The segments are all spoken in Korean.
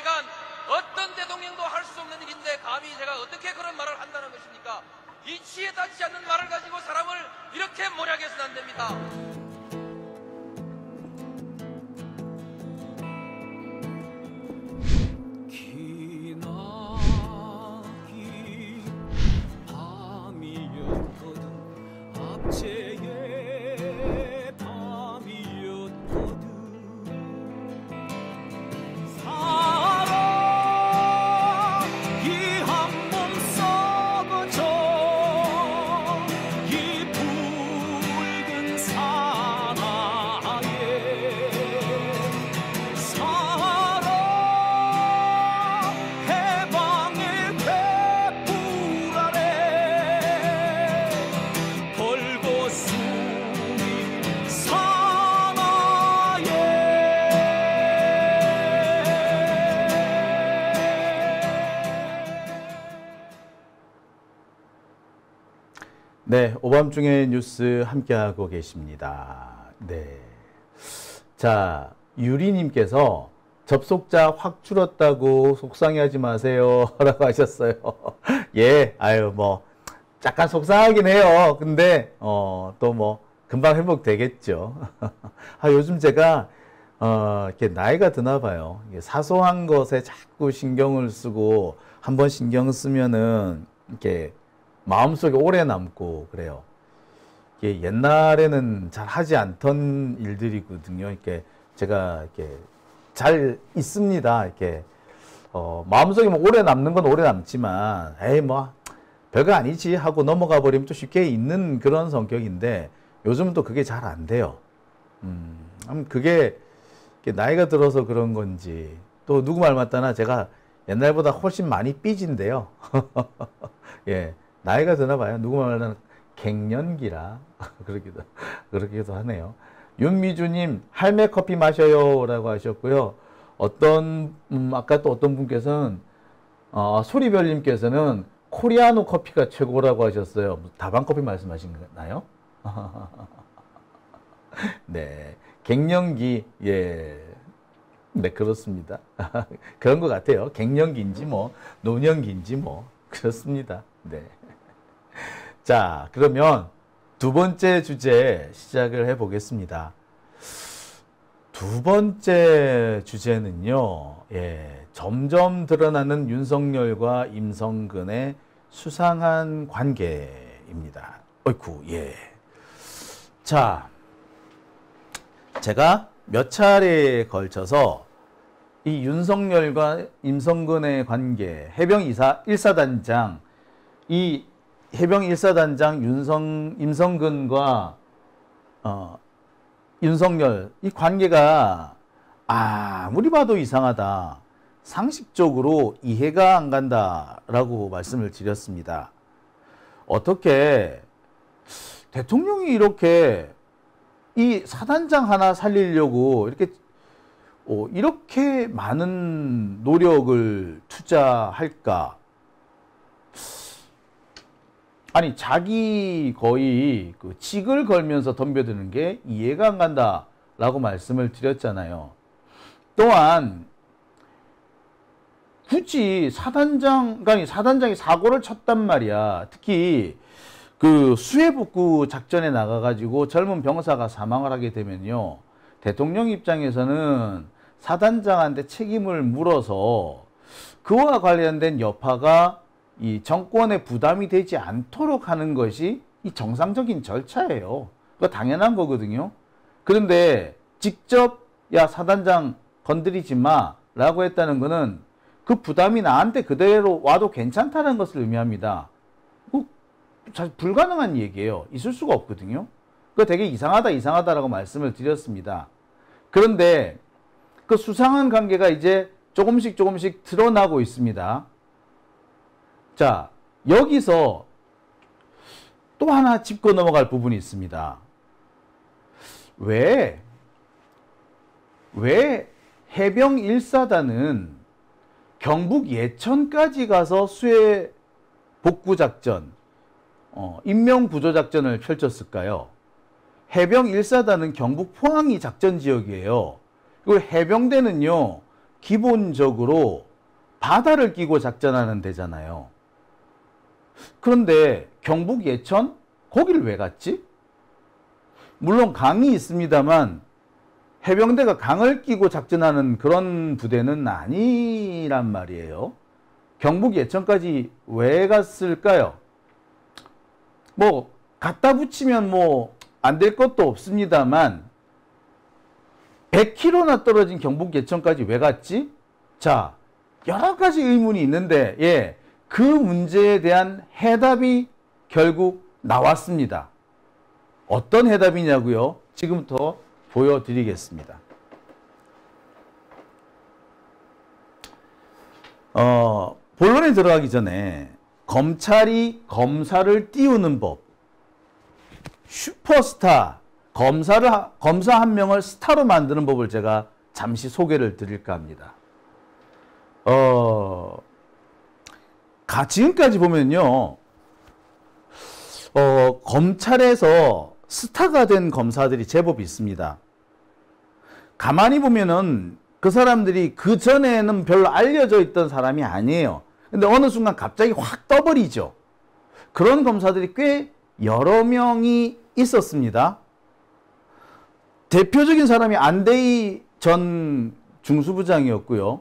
해간 어떤 대통령도 할 수 없는 일인데 감히 제가 어떻게 그런 말을 한다는 것입니까? 이치에 닿지 않는 말을 가지고 사람을 이렇게 몰약해서는 안 됩니다. 네, 오밤중의 뉴스 함께하고 계십니다. 네. 자, 유리님께서 접속자 확 줄었다고 속상해하지 마세요. 라고 하셨어요. 예, 아유, 뭐, 약간 속상하긴 해요. 근데, 또 뭐, 금방 회복되겠죠. 요즘 제가, 이렇게 나이가 드나 봐요. 사소한 것에 자꾸 신경을 쓰고, 한번 신경 쓰면은, 이렇게, 마음속에 오래 남고 그래요. 이게 옛날에는 잘 하지 않던 일들이거든요. 이렇게 제가 이렇게 잘 있습니다. 이렇게 마음속에 뭐 오래 남는 건 오래 남지만, 에이 뭐 별거 아니지 하고 넘어가 버리면 또 쉽게 있는 그런 성격인데 요즘은 또 그게 잘 안 돼요. 그게 나이가 들어서 그런 건지 또 누구 말 맞다나 제가 옛날보다 훨씬 많이 삐진데요. 예. 나이가 드나 봐요. 누구 말하는 갱년기라 그러기도 하네요. 윤미주님 할매 커피 마셔요 라고 하셨고요. 아까 또 어떤 분께서는 소리별님께서는 코리아노 커피가 최고라고 하셨어요. 다방 커피 말씀하시나요? 네, 갱년기. 예, 네, 그렇습니다. 그런 것 같아요. 갱년기인지 뭐 노년기인지 뭐 그렇습니다. 네. 자, 그러면 두 번째 주제 시작을 해보겠습니다. 두 번째 주제는요, 예, 점점 드러나는 윤석열과 임성근의 수상한 관계입니다. 어이쿠, 예. 자, 제가 몇 차례에 걸쳐서 이 윤석열과 임성근의 관계, 해병 1사단장, 이 해병 1사단장 임성근과 윤석열 이 관계가 아무리 봐도 이상하다. 상식적으로 이해가 안 간다라고 말씀을 드렸습니다. 어떻게 대통령이 이렇게 이 사단장 하나 살리려고 이렇게 많은 노력을 투자할까? 아니, 자기 거의 그 직을 걸면서 덤벼드는 게 이해가 안 간다라고 말씀을 드렸잖아요. 또한 굳이 사단장이 사고를 쳤단 말이야. 특히 그 수해복구 작전에 나가가지고 젊은 병사가 사망을 하게 되면요, 대통령 입장에서는 사단장한테 책임을 물어서 그와 관련된 여파가 이 정권에 부담이 되지 않도록 하는 것이 이 정상적인 절차예요. 그거 당연한 거거든요. 그런데 직접 야 사단장 건드리지 마 라고 했다는 거는 그 부담이 나한테 그대로 와도 괜찮다는 것을 의미합니다. 사실 불가능한 얘기예요. 있을 수가 없거든요. 그거 되게 이상하다라고 말씀을 드렸습니다. 그런데 그 수상한 관계가 이제 조금씩 드러나고 있습니다. 자, 여기서 또 하나 짚고 넘어갈 부분이 있습니다. 왜 해병 1사단은 경북 예천까지 가서 수해 복구 작전, 인명 구조 작전을 펼쳤을까요? 해병 1사단은 경북 포항이 작전 지역이에요. 그리고 해병대는요, 기본적으로 바다를 끼고 작전하는 데잖아요. 그런데 경북 예천? 거기를 왜 갔지? 물론 강이 있습니다만 해병대가 강을 끼고 작전하는 그런 부대는 아니란 말이에요. 경북 예천까지 왜 갔을까요? 뭐 갖다 붙이면 뭐 안 될 것도 없습니다만 100km나 떨어진 경북 예천까지 왜 갔지? 자, 여러 가지 의문이 있는데 예, 그 문제에 대한 해답이 결국 나왔습니다. 어떤 해답이냐고요? 지금부터 보여드리겠습니다. 본론에 들어가기 전에 검찰이 검사를 띄우는 법, 슈퍼스타, 검사 한 명을 스타로 만드는 법을 제가 잠시 소개를 드릴까 합니다. 지금까지 보면요, 검찰에서 스타가 된 검사들이 제법 있습니다. 가만히 보면은 그 사람들이 그 전에는 별로 알려져 있던 사람이 아니에요. 근데 어느 순간 갑자기 확 떠버리죠. 그런 검사들이 꽤 여러 명이 있었습니다. 대표적인 사람이 안대희 전 중수부장이었고요.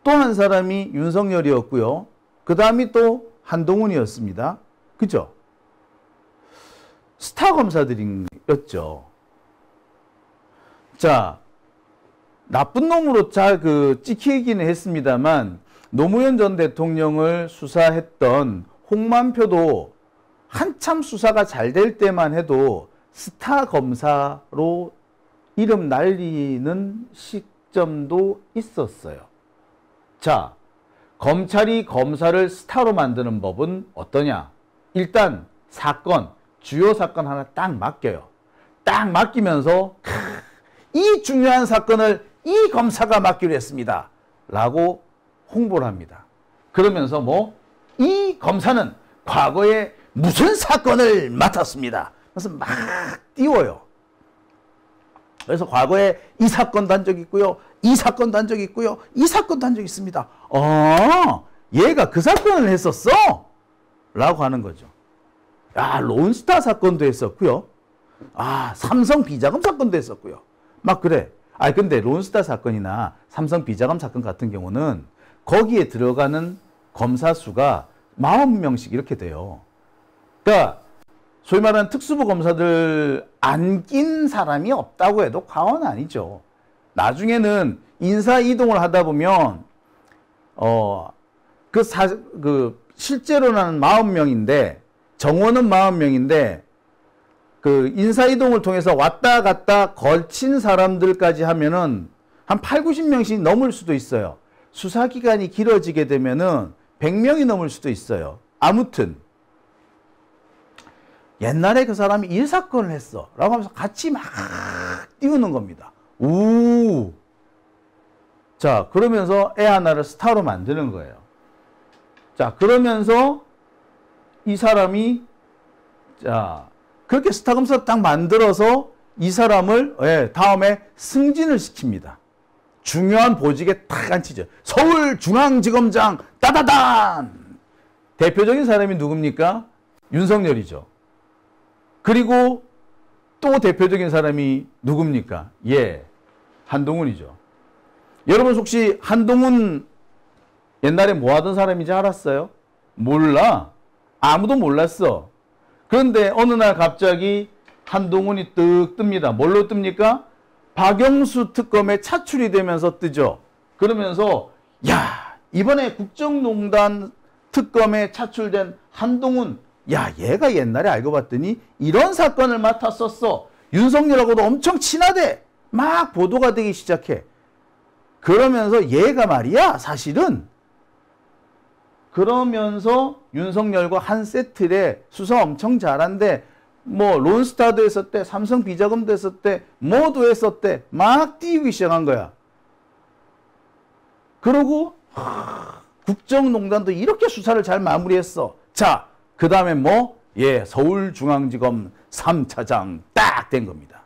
또 한 사람이 윤석열이었고요. 그 다음이 또 한동훈이었습니다. 그죠? 스타 검사들이었죠. 자, 나쁜 놈으로 찍히기는 했습니다만 노무현 전 대통령을 수사했던 홍만표도 한참 수사가 잘 될 때만 해도 스타 검사로 이름 날리는 시점도 있었어요. 자, 검찰이 검사를 스타로 만드는 법은 어떠냐? 일단 주요 사건 하나 딱 맡겨요. 딱 맡기면서 이 중요한 사건을 이 검사가 맡기로 했습니다. 라고 홍보를 합니다. 그러면서 이 검사는 과거에 무슨 사건을 맡았습니다. 그래서 막 띄워요. 그래서 과거에 이 사건도 한 적이 있고요. 이 사건도 한 적이 있고요. 이 사건도 한 적이 있습니다. 얘가 그 사건을 했었어? 라고 하는 거죠. 론스타 사건도 했었고요. 삼성 비자금 사건도 했었고요. 막 그래. 근데 론스타 사건이나 삼성 비자금 사건 같은 경우는 거기에 들어가는 검사 수가 40명씩 이렇게 돼요. 그러니까 소위 말하는 특수부 검사들 안 낀 사람이 없다고 해도 과언은 아니죠. 나중에는 인사 이동을 하다 보면 실제로는 40명인데 정원은 40명인데 그 인사 이동을 통해서 왔다 갔다 걸친 사람들까지 하면은 한 8, 90명씩 넘을 수도 있어요. 수사 기간이 길어지게 되면은 100명이 넘을 수도 있어요. 아무튼 옛날에 그 사람이 이 사건을 했어 라고 하면서 같이 막 띄우는 겁니다. 자, 그러면서 애 하나를 스타로 만드는 거예요. 자, 그러면서 이 사람이 그렇게 스타 검사 딱 만들어서 이 사람을 다음에 승진을 시킵니다. 중요한 보직에 딱 앉히죠. 서울중앙지검장 따다단! 대표적인 사람이 누굽니까? 윤석열이죠. 그리고 또 대표적인 사람이 누굽니까? 한동훈이죠. 여러분 혹시 한동훈 옛날에 뭐 하던 사람인지 알았어요? 몰라. 아무도 몰랐어. 그런데 어느 날 갑자기 한동훈이 뜩 뜹니다. 뭘로 뜹니까? 박영수 특검에 차출이 되면서 뜨죠. 그러면서 이번에 국정농단 특검에 차출된 한동훈, 얘가 옛날에 알고 봤더니 이런 사건을 맡았었어. 윤석열하고도 엄청 친하대. 막 보도가 되기 시작해. 그러면서 얘가 말이야, 사실은. 그러면서 윤석열과 한 세트에 수사 엄청 잘한대. 론스타도 했었대. 삼성 비자금도 했었대. 뭐도 했었대. 막 띄우기 시작한 거야. 그러고 국정농단도 이렇게 수사를 잘 마무리했어. 자, 그 다음에 서울중앙지검 3차장 딱 된 겁니다.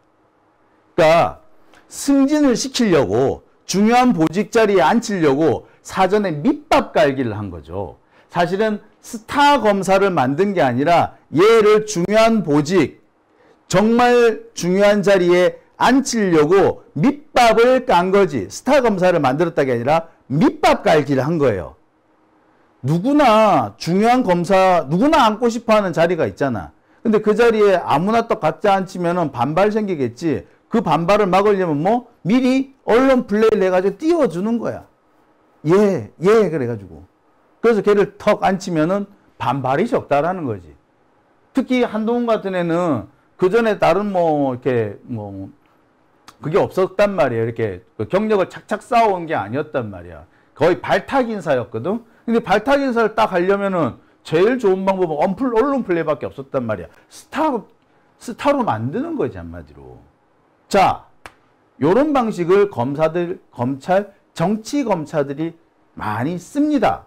그러니까 승진을 시키려고 중요한 보직 자리에 앉히려고 사전에 밑밥 깔기를 한 거죠. 사실은 스타 검사를 만든 게 아니라 얘를 중요한 보직, 정말 중요한 자리에 앉히려고 밑밥을 깐 거지. 스타 검사를 만들었다가 아니라 밑밥 깔기를 한 거예요. 누구나 중요한 검사, 누구나 앉고 싶어 하는 자리가 있잖아. 근데 그 자리에 아무나 또 갖다 앉히면 반발 생기겠지. 그 반발을 막으려면 뭐 미리 언론 플레이를 해가지고 띄워주는 거야. 그래가지고. 그래서 걔를 턱 앉히면은 반발이 적다라는 거지. 특히 한동훈 같은 애는 그 전에 다른 그게 없었단 말이에요. 이렇게 경력을 착착 쌓아온 게 아니었단 말이야. 거의 발탁 인사였거든. 근데 발탁 인사를 딱 하려면은 제일 좋은 방법은 언론 플레이밖에 없었단 말이야. 스타로 만드는 거지, 한마디로. 자, 요런 방식을 검찰, 정치 검사들이 많이 씁니다.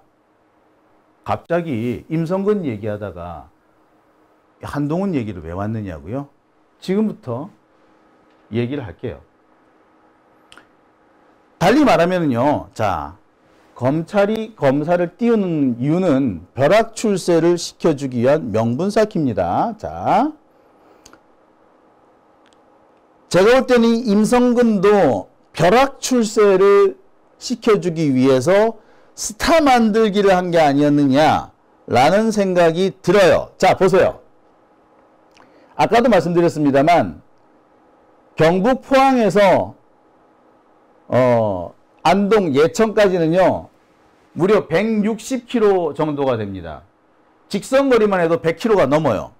갑자기 임성근 얘기하다가 한동훈 얘기를 왜 왔느냐고요? 지금부터 얘기를 할게요. 달리 말하면요. 자, 검찰이 검사를 띄우는 이유는 벼락 출세를 시켜주기 위한 명분 쌓기입니다. 자, 제가 볼 때는 임성근도 벼락 출세를 시켜주기 위해서 스타 만들기를 한 게 아니었느냐라는 생각이 들어요. 자, 보세요. 아까도 말씀드렸습니다만 경북 포항에서 안동 예천까지는요 무려 160km 정도가 됩니다. 직선거리만 해도 100km가 넘어요.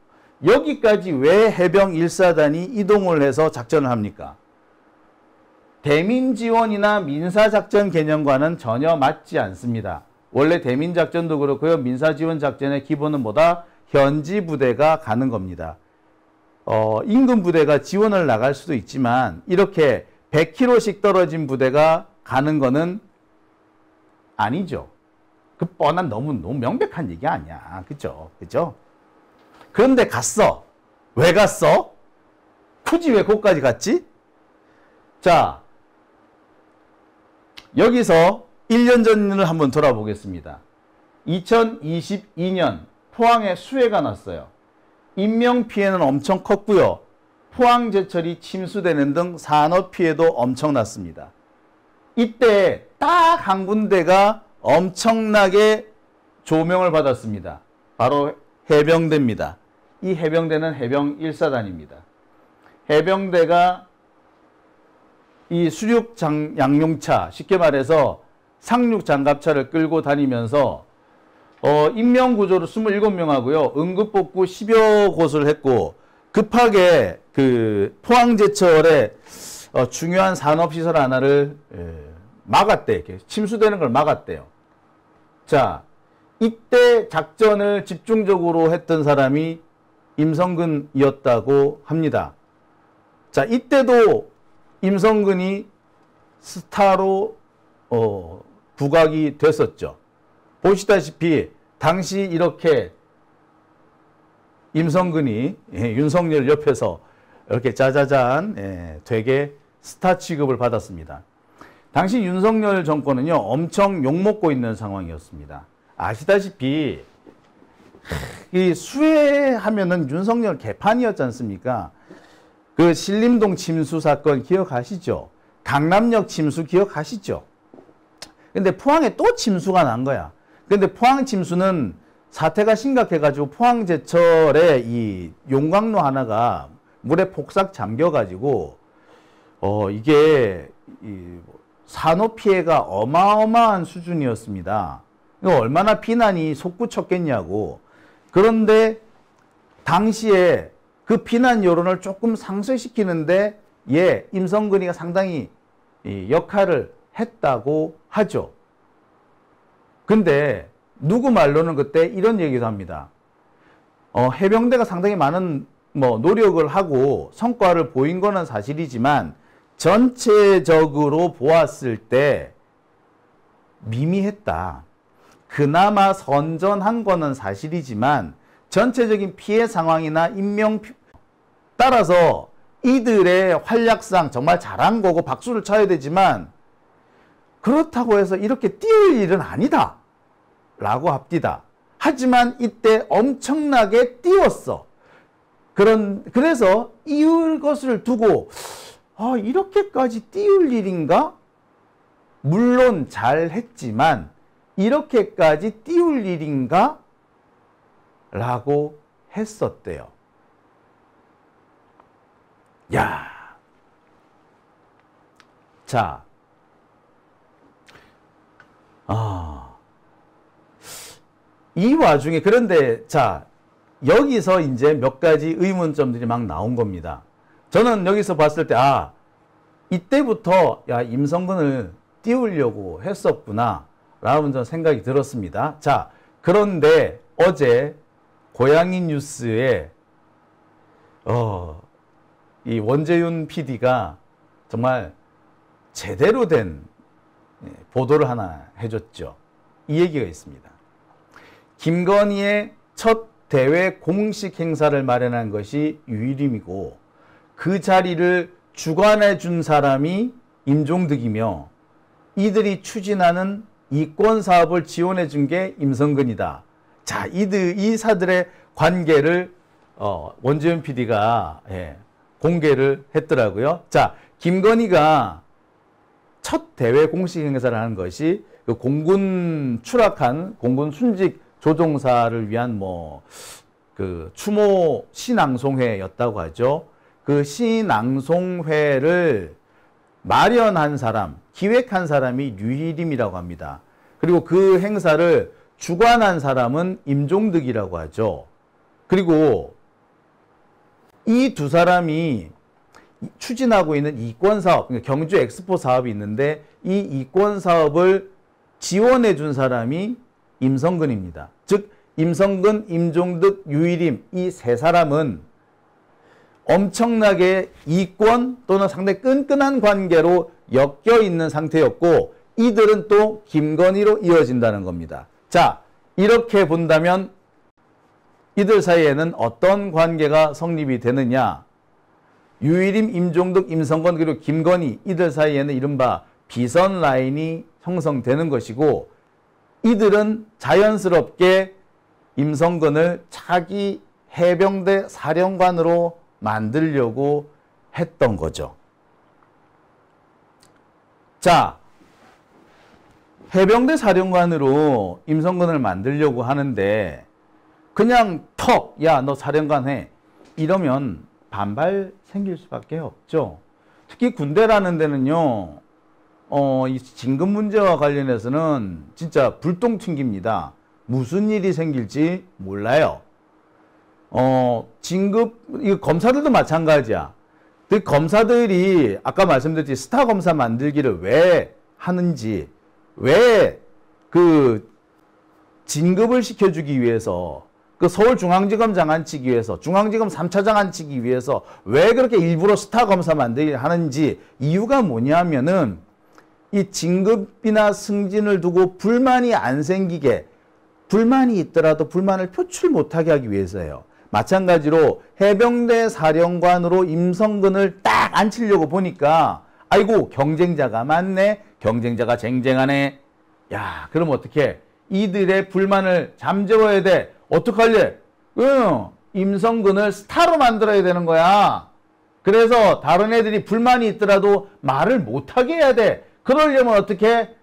여기까지 왜 해병 1사단이 이동을 해서 작전을 합니까? 대민지원이나 민사작전 개념과는 전혀 맞지 않습니다. 원래 대민작전도 그렇고요. 민사지원작전의 기본은 뭐다? 현지 부대가 가는 겁니다. 임금 부대가 지원을 나갈 수도 있지만 이렇게 100km씩 떨어진 부대가 가는 거는 아니죠. 그 뻔한 너무 명백한 얘기 아니야. 그죠? 그런데 갔어. 왜 갔어? 굳이 왜 거기까지 갔지? 자, 여기서 1년 전을 한번 돌아보겠습니다. 2022년 포항에 수해가 났어요. 인명피해는 엄청 컸고요. 포항제철이 침수되는 등 산업피해도 엄청났습니다. 이때 딱 한 군데가 엄청나게 조명을 받았습니다. 바로 해병대입니다. 이 해병대는 해병 1사단입니다. 해병대가 이 수륙 양용차, 쉽게 말해서 상륙 장갑차를 끌고 다니면서 인명구조를 27명 하고요. 응급복구 10여 곳을 했고 급하게 그 포항제철에 중요한 산업시설 하나를 막았대. 이렇게 침수되는 걸 막았대요. 자, 이때 작전을 집중적으로 했던 사람이 임성근이었다고 합니다. 자, 이때도 임성근이 스타로 부각이 됐었죠. 보시다시피 당시 이렇게 임성근이 윤석열 옆에서 이렇게 짜자잔 되게 스타 취급을 받았습니다. 당시 윤석열 정권은요 엄청 욕먹고 있는 상황이었습니다. 아시다시피 이 수해하면은 윤석열 개판이었지 않습니까? 그 신림동 침수 사건 기억하시죠? 강남역 침수 기억하시죠? 근데 포항에 또 침수가 난 거야. 근데 포항 침수는 사태가 심각해가지고 포항제철에 이 용광로 하나가 물에 폭삭 잠겨가지고 이게 산업 피해가 어마어마한 수준이었습니다. 이거 얼마나 비난이 솟구쳤겠냐고. 그런데 당시에 그 비난 여론을 조금 상쇄시키는데 임성근이가 상당히 역할을 했다고 하죠. 근데 누구 말로는 그때 이런 얘기도 합니다. 해병대가 상당히 많은 노력을 하고 성과를 보인 거는 사실이지만 전체적으로 보았을 때 미미했다. 그나마 선전한 거는 사실이지만 전체적인 피해 상황이나 따라서 이들의 활약상 정말 잘한 거고 박수를 쳐야 되지만 그렇다고 해서 이렇게 띄울 일은 아니다 라고 합디다. 하지만 이때 엄청나게 띄웠어. 그래서 이을 것을 두고 이렇게까지 띄울 일인가? 물론 잘했지만 이렇게까지 띄울 일인가? 라고 했었대요. 야, 자, 이 와중에 그런데 자, 여기서 이제 몇 가지 의문점들이 막 나온 겁니다. 저는 여기서 봤을 때 이때부터 임성근을 띄우려고 했었구나 라는 전 생각이 들었습니다. 자, 그런데 어제 고양이 뉴스에 이 원재윤 PD가 정말 제대로 된 보도를 하나 해줬죠. 이 얘기가 있습니다. 김건희의 첫 대회 공식 행사를 마련한 것이 유일임이고 그 자리를 주관해 준 사람이 임종득이며 이들이 추진하는 이권 사업을 지원해 준 게 임성근이다. 자, 이 사들의 관계를 원재윤 PD가 공개를 했더라고요. 자, 김건희가 첫 대회 공식 행사를 하는 것이 그 공군 추락한 공군 순직 조종사를 위한 그 추모 시낭송회였다고 하죠. 그 시낭송회를 마련한 사람, 기획한 사람이 류일임이라고 합니다. 그리고 그 행사를 주관한 사람은 임종득이라고 하죠. 그리고 이 두 사람이 추진하고 있는 이권사업, 그러니까 경주 엑스포 사업이 있는데 이 이권사업을 지원해 준 사람이 임성근입니다. 즉 임성근, 임종득, 유일임 이 세 사람은 엄청나게 이권 또는 상당히 끈끈한 관계로 엮여 있는 상태였고 이들은 또 김건희로 이어진다는 겁니다. 자, 이렇게 본다면 이들 사이에는 어떤 관계가 성립이 되느냐? 유일임, 임종득, 임성근 그리고 김건희 이들 사이에는 이른바 비선 라인이 형성되는 것이고 이들은 자연스럽게 임성근을 차기 해병대 사령관으로 만들려고 했던 거죠. 자, 해병대 사령관으로 임성근을 만들려고 하는데 그냥 야, 너 사령관 해. 이러면 반발 생길 수밖에 없죠. 특히 군대라는 데는요, 이 진급 문제와 관련해서는 진짜 불똥 튕깁니다. 무슨 일이 생길지 몰라요. 진급, 이거 검사들도 마찬가지야. 그 검사들이 아까 말씀드렸듯이 스타 검사 만들기를 왜 하는지, 왜 그 진급을 시켜주기 위해서 그 서울중앙지검 장안치기 위해서 중앙지검 3차장 안치기 위해서 왜 그렇게 일부러 스타 검사 만들기 하는지 이유가 뭐냐면은 이 진급이나 승진을 두고 불만이 안 생기게 불만이 있더라도 불만을 표출 못하게 하기 위해서예요. 마찬가지로 해병대 사령관으로 임성근을 딱 앉히려고 보니까 아이고 경쟁자가 많네. 경쟁자가 쟁쟁하네. 야, 그럼 어떻게 이들의 불만을 잠재워야 돼. 어떡할래? 임성근을 스타로 만들어야 되는 거야. 그래서 다른 애들이 불만이 있더라도 말을 못하게 해야 돼. 그러려면 어떻게?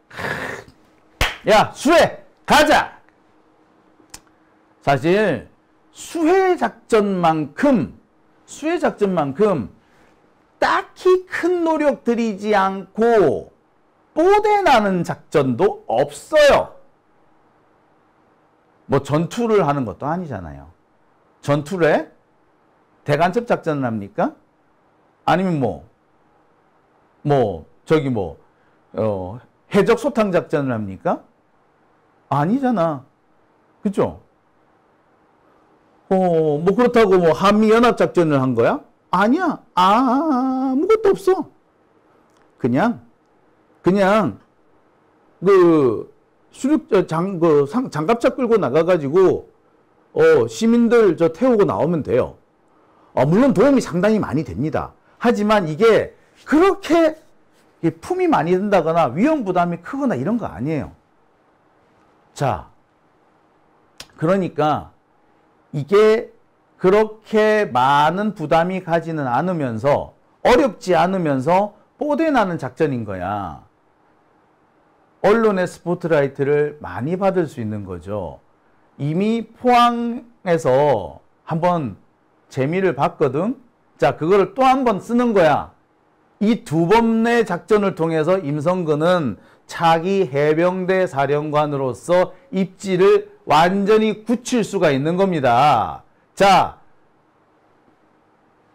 야, 수해! 가자! 사실 수해 작전만큼 딱히 큰 노력 들이지 않고 뽀대나는 작전도 없어요. 뭐 전투를 하는 것도 아니잖아요. 전투를 해? 대간첩 작전을 합니까? 아니면 해적 소탕 작전을 합니까? 아니잖아. 그죠? 그렇다고 한미연합 작전을 한 거야? 아니야. 아무것도 없어. 그냥 장갑차 끌고 나가가지고 시민들 태우고 나오면 돼요. 물론 도움이 상당히 많이 됩니다. 하지만 이게 그렇게 품이 많이 든다거나 위험 부담이 크거나 이런 거 아니에요. 자, 그러니까 이게 그렇게 많은 부담이 가지는 않으면서 어렵지 않으면서 뽀대나는 작전인 거야. 언론의 스포트라이트를 많이 받을 수 있는 거죠. 이미 포항에서 한번 재미를 봤거든. 자, 그거를 또 한 번 쓰는 거야. 이 두 번의 작전을 통해서 임성근은 차기 해병대 사령관으로서 입지를 완전히 굳힐 수가 있는 겁니다. 자,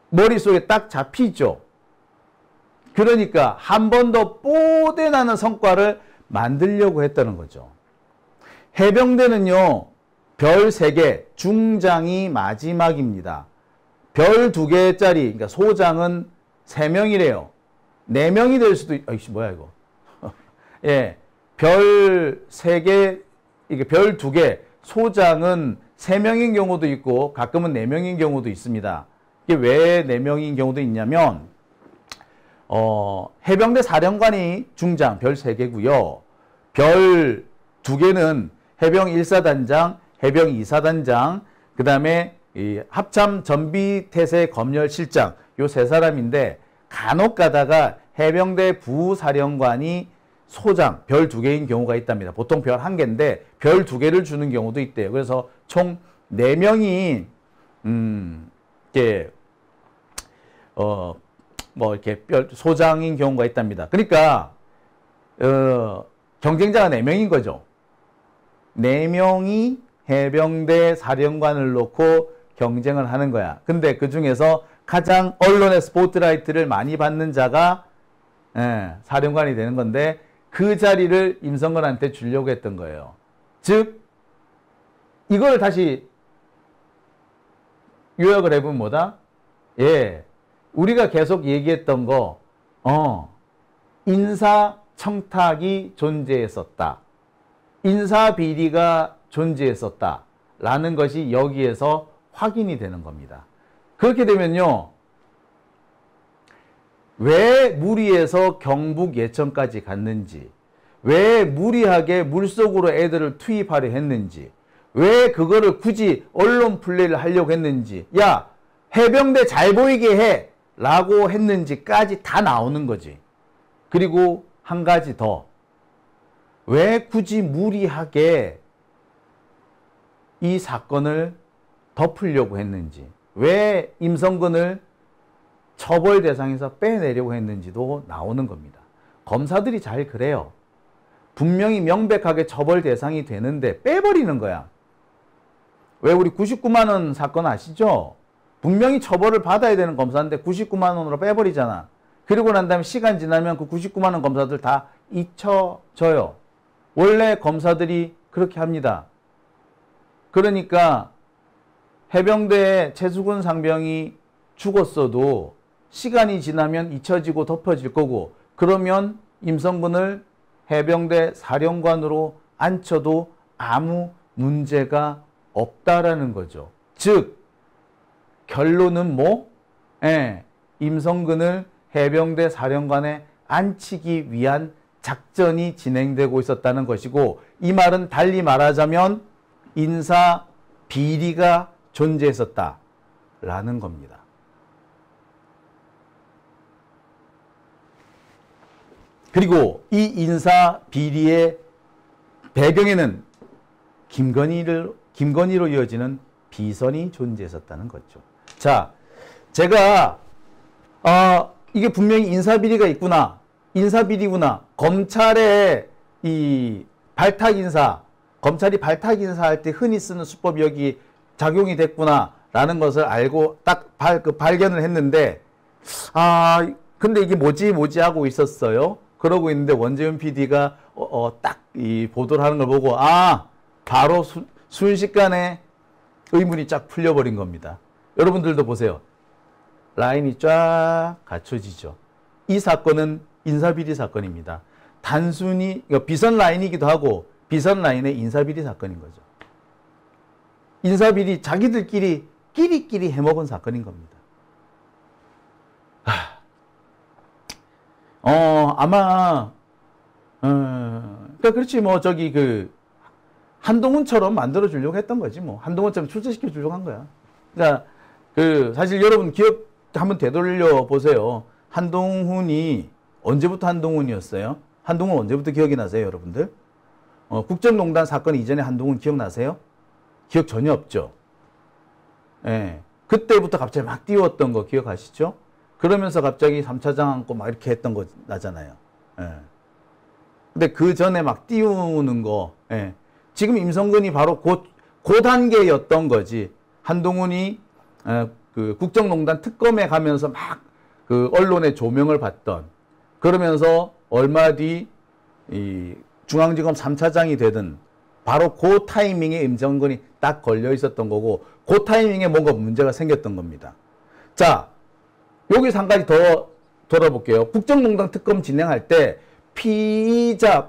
머릿속에 딱 잡히죠. 그러니까 한 번 더 뽀대나는 성과를 만들려고 했다는 거죠. 해병대는요, 별 3개, 중장이 마지막입니다. 별 2개짜리, 그러니까 소장은 3명이래요. 4명이 될 수도, 아이씨, 뭐야, 이거. 예, 별 3개, 이게 별 2개, 소장은 3명인 경우도 있고, 가끔은 4명인 경우도 있습니다. 이게 왜 4명인 경우도 있냐면, 해병대 사령관이 중장 별 3개고요. 별 2개는 해병 1사단장, 해병 2사단장, 그 다음에 합참 전비태세 검열실장, 요 3사람인데 간혹 가다가 해병대 부사령관이 소장 별 2개인 경우가 있답니다. 보통 별 1개인데 별 2개를 주는 경우도 있대요. 그래서 총 4명이 이렇게 이렇게 소장인 경우가 있답니다. 그러니까 경쟁자가 4명인 거죠. 4명이 해병대 사령관을 놓고 경쟁을 하는 거야. 근데 그 중에서 가장 언론의 스포트라이트를 많이 받는 자가 사령관이 되는 건데 그 자리를 임성근한테 주려고 했던 거예요. 즉 이걸 다시 요약을 해보면 뭐다? 예, 우리가 계속 얘기했던 거 인사청탁이 존재했었다. 인사비리가 존재했었다. 라는 것이 여기에서 확인이 되는 겁니다. 그렇게 되면요. 왜 무리해서 경북 예천까지 갔는지, 왜 무리하게 물속으로 애들을 투입하려 했는지, 왜 그거를 굳이 언론 플레이를 하려고 했는지, 야, 해병대 잘 보이게 해! 라고 했는지까지 다 나오는 거지. 그리고 한 가지 더. 왜 굳이 무리하게 이 사건을 덮으려고 했는지, 왜 임성근을 처벌 대상에서 빼내려고 했는지도 나오는 겁니다. 검사들이 잘 그래요. 분명히 명백하게 처벌 대상이 되는데 빼버리는 거야. 왜 우리 99만 원 사건 아시죠? 분명히 처벌을 받아야 되는 검사인데 99만 원으로 빼버리잖아. 그리고 난 다음에 시간 지나면 그 99만 원 검사들 다 잊혀져요. 원래 검사들이 그렇게 합니다. 그러니까 해병대에 최수근 상병이 죽었어도 시간이 지나면 잊혀지고 덮어질 거고, 그러면 임성근을 해병대 사령관으로 앉혀도 아무 문제가 없다라는 거죠. 즉 결론은 뭐? 임성근을 해병대 사령관에 앉히기 위한 작전이 진행되고 있었다는 것이고, 이 말은 달리 말하자면 인사 비리가 존재했었다라는 겁니다. 그리고 이 인사 비리의 배경에는 김건희로 이어지는 비선이 존재했었다는 거죠. 자, 제가 이게 분명히 인사비리가 있구나, 인사비리구나, 검찰의 이 발탁인사, 검찰이 발탁인사할 때 흔히 쓰는 수법이 여기 작용이 됐구나라는 것을 알고 딱 발견을 했는데, 근데 이게 뭐지 하고 있었어요. 그러고 있는데 원재윤 PD가 딱 이 보도를 하는 걸 보고 바로 순식간에 의문이 쫙 풀려버린 겁니다. 여러분들도 보세요. 라인이 쫙 갖춰지죠. 이 사건은 인사비리 사건입니다. 단순히 비선 라인이기도 하고 비선 라인의 인사비리 사건인 거죠. 인사비리 자기들끼리 끼리끼리 해먹은 사건인 겁니다. 아마, 그러니까 그렇지, 뭐, 저기, 한동훈처럼 만들어주려고 했던 거지, 뭐. 한동훈처럼 출세시켜 주려고 한 거야. 그러니까, 사실 여러분 기억 한번 되돌려 보세요. 한동훈이, 언제부터 한동훈이었어요? 한동훈 언제부터 기억이 나세요, 여러분들? 국정농단 사건 이전에 한동훈 기억나세요? 기억 전혀 없죠? 예. 그때부터 갑자기 막 띄웠던 거 기억하시죠? 그러면서 갑자기 3차장 안고 막 이렇게 했던 거 나잖아요. 예. 근데 그 전에 막 띄우는 거, 예. 지금 임성근이 바로 그 단계였던 거지. 한동훈이, 국정농단 특검에 가면서 막 언론의 조명을 받던, 그러면서 얼마 뒤, 중앙지검 3차장이 되든, 바로 그 타이밍에 임성근이 딱 걸려 있었던 거고, 그 타이밍에 뭔가 문제가 생겼던 겁니다. 자, 여기서 한 가지 더 돌아볼게요. 국정농단 특검 진행할 때 피의자,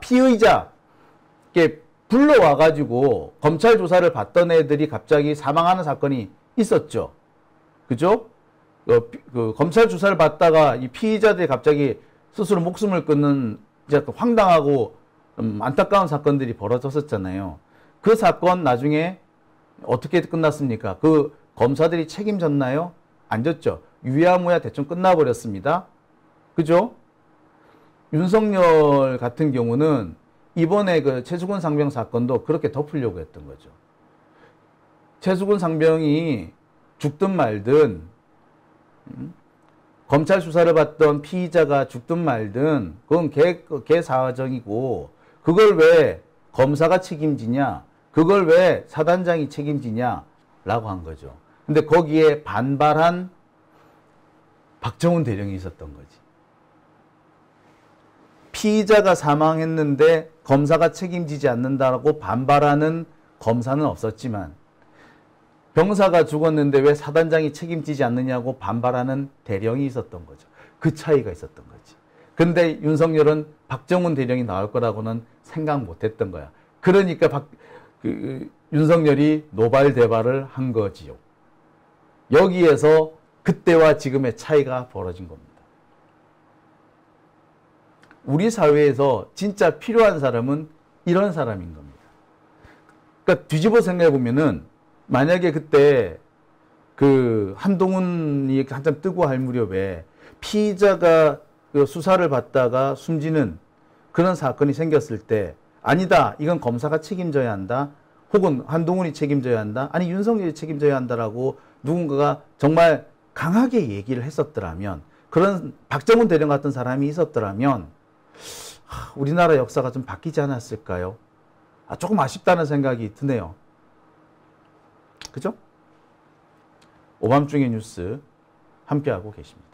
이렇게 불러와가지고 검찰 조사를 받던 애들이 갑자기 사망하는 사건이 있었죠. 그죠? 검찰 조사를 받다가 이 피의자들이 갑자기 스스로 목숨을 끊는 이제 황당하고 안타까운 사건들이 벌어졌었잖아요. 그 사건 나중에 어떻게 끝났습니까? 그 검사들이 책임졌나요? 안 졌죠. 유야무야 대충 끝나버렸습니다. 그죠? 윤석열 같은 경우는 이번에 그 최수근 상병 사건도 그렇게 덮으려고 했던 거죠. 최수근 상병이 죽든 말든, 검찰 수사를 받던 피의자가 죽든 말든, 그건 걔 사정이고, 그걸 왜 검사가 책임지냐, 그걸 왜 사단장이 책임지냐라고 한 거죠. 근데 거기에 반발한 박정훈 대령이 있었던 거지. 피의자가 사망했는데 검사가 책임지지 않는다라고 반발하는 검사는 없었지만, 병사가 죽었는데 왜 사단장이 책임지지 않느냐고 반발하는 대령이 있었던 거죠. 그 차이가 있었던 거지. 근데 윤석열은 박정훈 대령이 나올 거라고는 생각 못 했던 거야. 그러니까 윤석열이 노발대발을 한 거지요. 여기에서 그때와 지금의 차이가 벌어진 겁니다. 우리 사회에서 진짜 필요한 사람은 이런 사람인 겁니다. 그러니까 뒤집어 생각해 보면은 만약에 그때 한동훈이 한참 뜨고 할 무렵에 피의자가 수사를 받다가 숨지는 그런 사건이 생겼을 때, 아니다, 이건 검사가 책임져야 한다, 혹은 한동훈이 책임져야 한다, 아니 윤석열이 책임져야 한다라고 누군가가 정말 강하게 얘기를 했었더라면, 그런 박정훈 대령 같은 사람이 있었더라면 우리나라 역사가 좀 바뀌지 않았을까요? 조금 아쉽다는 생각이 드네요. 그죠? 오밤중의 뉴스 함께하고 계십니다.